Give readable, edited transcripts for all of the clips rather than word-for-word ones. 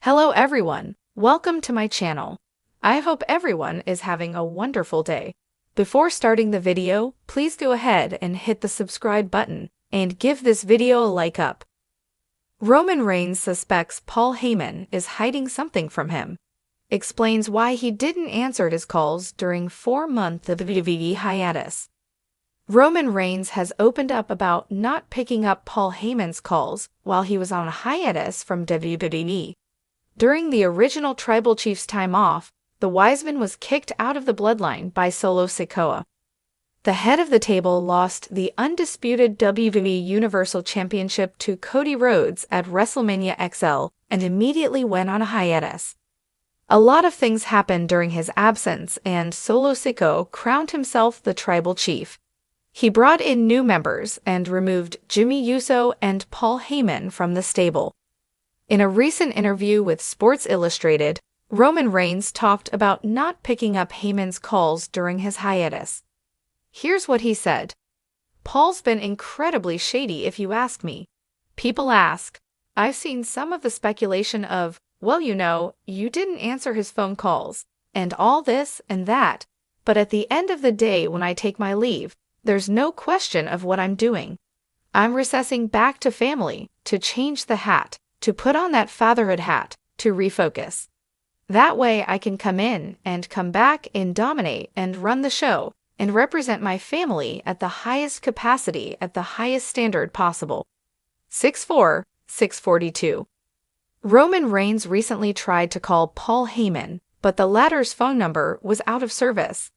Hello everyone, welcome to my channel. I hope everyone is having a wonderful day. Before starting the video, please go ahead and hit the subscribe button and give this video a like up. Roman Reigns suspects Paul Heyman is hiding something from him. Explains why he didn't answer his calls during 4-month WWE hiatus. Roman Reigns has opened up about not picking up Paul Heyman's calls while he was on hiatus from WWE. During the original Tribal Chief's time off, the Wiseman was kicked out of the bloodline by Solo Sikoa. The head of the table lost the undisputed WWE Universal Championship to Cody Rhodes at WrestleMania XL and immediately went on a hiatus. A lot of things happened during his absence, and Solo Sikoa crowned himself the Tribal Chief. He brought in new members and removed Jimmy Uso and Paul Heyman from the stable. In a recent interview with Sports Illustrated, Roman Reigns talked about not picking up Heyman's calls during his hiatus. Here's what he said. "Paul's been incredibly shady if you ask me. People ask. I've seen some of the speculation of, well, you didn't answer his phone calls, and all this and that, but at the end of the day when I take my leave, there's no question of what I'm doing. I'm recessing back to family, to change the hat, to put on that fatherhood hat, to refocus. That way I can come in and come back and dominate and run the show and represent my family at the highest capacity at the highest standard possible." 6'4", 642. Roman Reigns recently tried to call Paul Heyman, but the latter's phone number was out of service.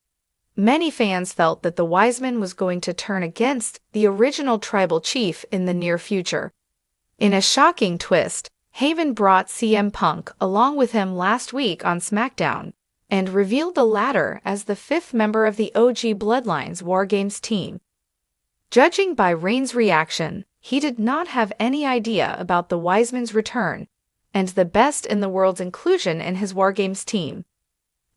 Many fans felt that the Wiseman was going to turn against the original Tribal Chief in the near future. In a shocking twist, Heyman brought CM Punk along with him last week on SmackDown and revealed the latter as the 5th member of the OG Bloodline's War Games team. Judging by Reigns' reaction, he did not have any idea about the Wiseman's return and the best in the world's inclusion in his War Games team.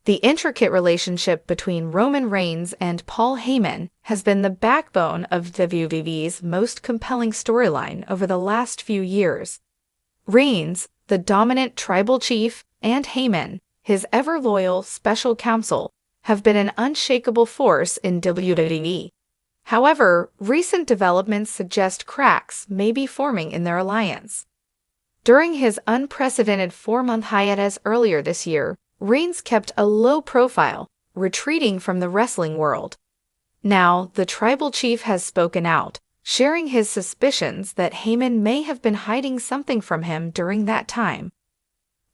The intricate relationship between Roman Reigns and Paul Heyman has been the backbone of WWE's most compelling storyline over the last few years. Reigns, the dominant Tribal Chief, and Heyman, his ever-loyal special counsel, have been an unshakable force in WWE. However, recent developments suggest cracks may be forming in their alliance. During his unprecedented 4-month hiatus earlier this year, Reigns kept a low profile, retreating from the wrestling world. Now, the Tribal Chief has spoken out, sharing his suspicions that Heyman may have been hiding something from him during that time.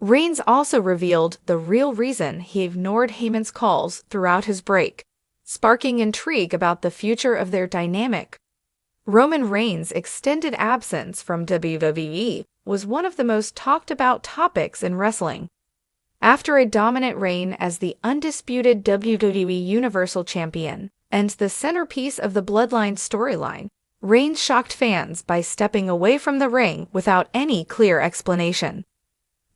Reigns also revealed the real reason he ignored Heyman's calls throughout his break, sparking intrigue about the future of their dynamic. Roman Reigns' extended absence from WWE was one of the most talked about topics in wrestling. After a dominant reign as the undisputed WWE Universal Champion and the centerpiece of the Bloodline storyline, Reigns shocked fans by stepping away from the ring without any clear explanation.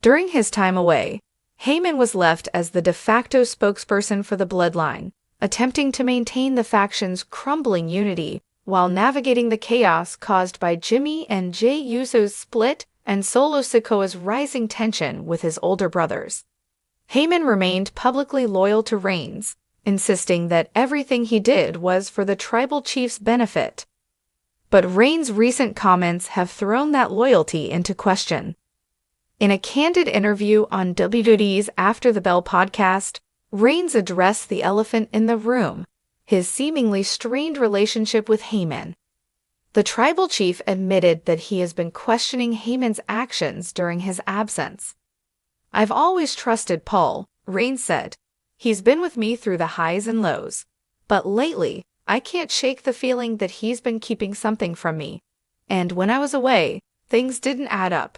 During his time away, Heyman was left as the de facto spokesperson for the Bloodline, attempting to maintain the faction's crumbling unity while navigating the chaos caused by Jimmy and Jey Uso's split and Solo Sikoa's rising tension with his older brothers. Heyman remained publicly loyal to Reigns, insisting that everything he did was for the Tribal Chief's benefit. But Reigns' recent comments have thrown that loyalty into question. In a candid interview on WWE's After the Bell podcast, Reigns addressed the elephant in the room, his seemingly strained relationship with Heyman. The Tribal Chief admitted that he has been questioning Heyman's actions during his absence. "I've always trusted Paul," Reigns said. "He's been with me through the highs and lows. But lately, I can't shake the feeling that he's been keeping something from me. And when I was away, things didn't add up."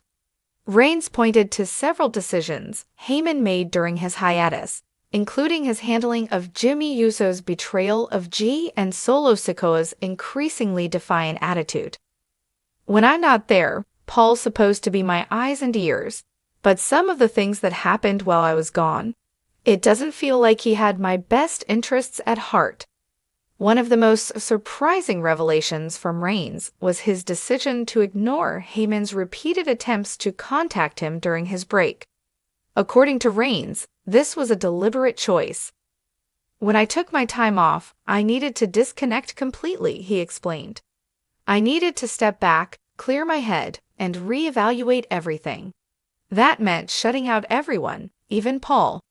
Reigns pointed to several decisions Heyman made during his hiatus, including his handling of Jimmy Uso's betrayal of G and Solo Sikoa's increasingly defiant attitude. "When I'm not there, Paul's supposed to be my eyes and ears. But some of the things that happened while I was gone, it doesn't feel like he had my best interests at heart." One of the most surprising revelations from Reigns was his decision to ignore Heyman's repeated attempts to contact him during his break. According to Reigns, this was a deliberate choice. "When I took my time off, I needed to disconnect completely," he explained. "I needed to step back, clear my head, and reevaluate everything. That meant shutting out everyone, even Paul."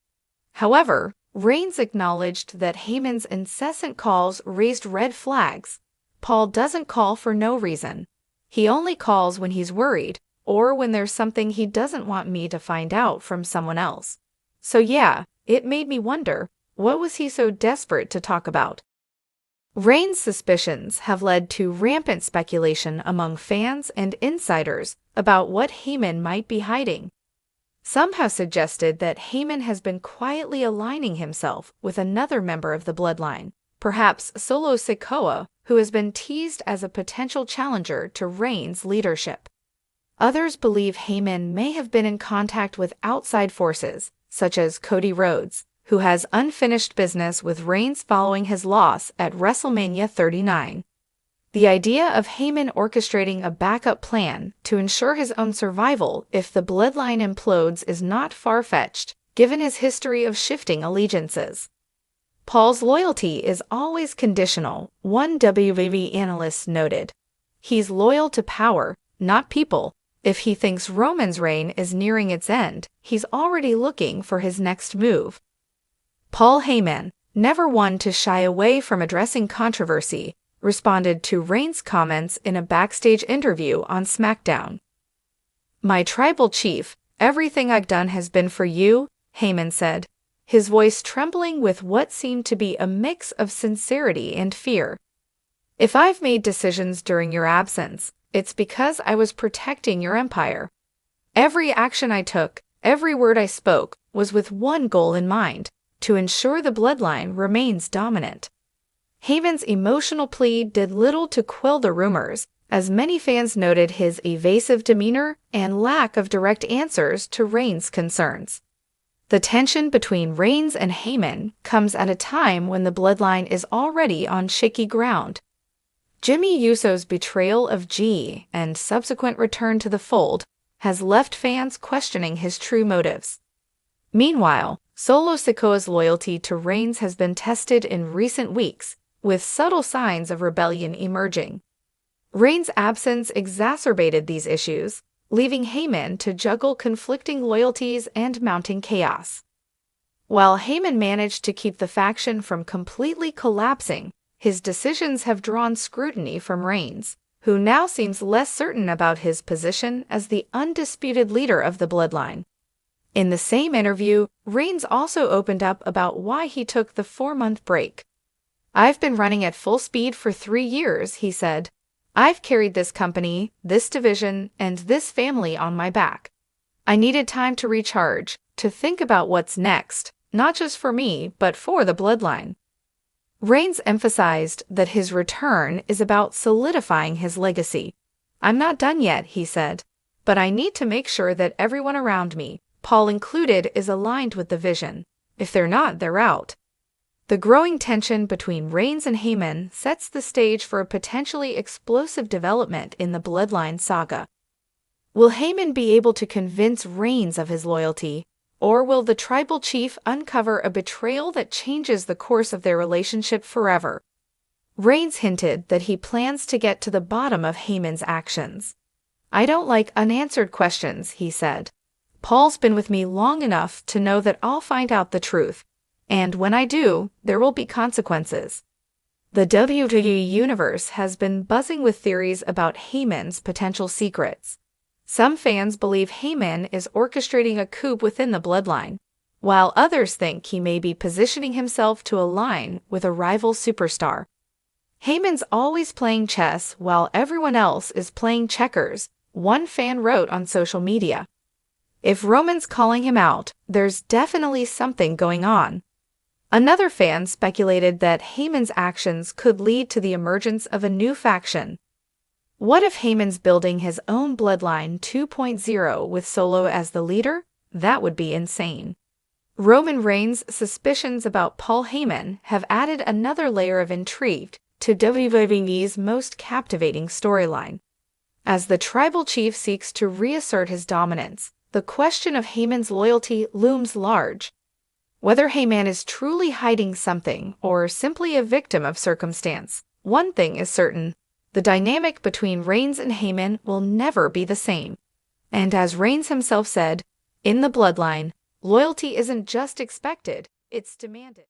However, Reigns acknowledged that Heyman's incessant calls raised red flags. "Paul doesn't call for no reason. He only calls when he's worried, or when there's something he doesn't want me to find out from someone else. So yeah, it made me wonder, what was he so desperate to talk about?" Reigns' suspicions have led to rampant speculation among fans and insiders about what Heyman might be hiding. Some have suggested that Heyman has been quietly aligning himself with another member of the bloodline, perhaps Solo Sikoa, who has been teased as a potential challenger to Reigns' leadership. Others believe Heyman may have been in contact with outside forces, such as Cody Rhodes, who has unfinished business with Reigns following his loss at WrestleMania 39. The idea of Heyman orchestrating a backup plan to ensure his own survival if the bloodline implodes is not far-fetched, given his history of shifting allegiances. Paul's loyalty is always conditional, one WWE analyst noted. He's loyal to power, not people. If he thinks Roman's reign is nearing its end, he's already looking for his next move. Paul Heyman, never one to shy away from addressing controversy, responded to Reigns' comments in a backstage interview on SmackDown. "My tribal chief, everything I've done has been for you," Heyman said, his voice trembling with what seemed to be a mix of sincerity and fear. "If I've made decisions during your absence, it's because I was protecting your empire. Every action I took, every word I spoke, was with one goal in mind: to ensure the bloodline remains dominant." Heyman's emotional plea did little to quell the rumors, as many fans noted his evasive demeanor and lack of direct answers to Reigns' concerns. The tension between Reigns and Heyman comes at a time when the bloodline is already on shaky ground. Jimmy Uso's betrayal of G and subsequent return to the fold has left fans questioning his true motives. Meanwhile, Solo Sikoa's loyalty to Reigns has been tested in recent weeks, with subtle signs of rebellion emerging. Reigns' absence exacerbated these issues, leaving Heyman to juggle conflicting loyalties and mounting chaos. While Heyman managed to keep the faction from completely collapsing, his decisions have drawn scrutiny from Reigns, who now seems less certain about his position as the undisputed leader of the bloodline. In the same interview, Reigns also opened up about why he took the 4-month break. "I've been running at full speed for 3 years," he said. "I've carried this company, this division, and this family on my back. I needed time to recharge, to think about what's next, not just for me, but for the bloodline." Reigns emphasized that his return is about solidifying his legacy. "I'm not done yet," he said, "but I need to make sure that everyone around me, Paul included, is aligned with the vision. If they're not, they're out." The growing tension between Reigns and Heyman sets the stage for a potentially explosive development in the bloodline saga. Will Heyman be able to convince Reigns of his loyalty, or will the tribal chief uncover a betrayal that changes the course of their relationship forever? Reigns hinted that he plans to get to the bottom of Heyman's actions. "I don't like unanswered questions," he said. "Paul's been with me long enough to know that I'll find out the truth. And when I do, there will be consequences." The WWE Universe has been buzzing with theories about Heyman's potential secrets. Some fans believe Heyman is orchestrating a coup within the bloodline, while others think he may be positioning himself to align with a rival superstar. "Heyman's always playing chess while everyone else is playing checkers," one fan wrote on social media. "If Roman's calling him out, there's definitely something going on." Another fan speculated that Heyman's actions could lead to the emergence of a new faction. What if Heyman's building his own Bloodline 2.0 with Solo as the leader? That would be insane. Roman Reigns' suspicions about Paul Heyman have added another layer of intrigue to WWE's most captivating storyline. As the tribal chief seeks to reassert his dominance, the question of Heyman's loyalty looms large. Whether Heyman is truly hiding something or simply a victim of circumstance, one thing is certain: the dynamic between Reigns and Heyman will never be the same. And as Reigns himself said, in the bloodline, loyalty isn't just expected, it's demanded.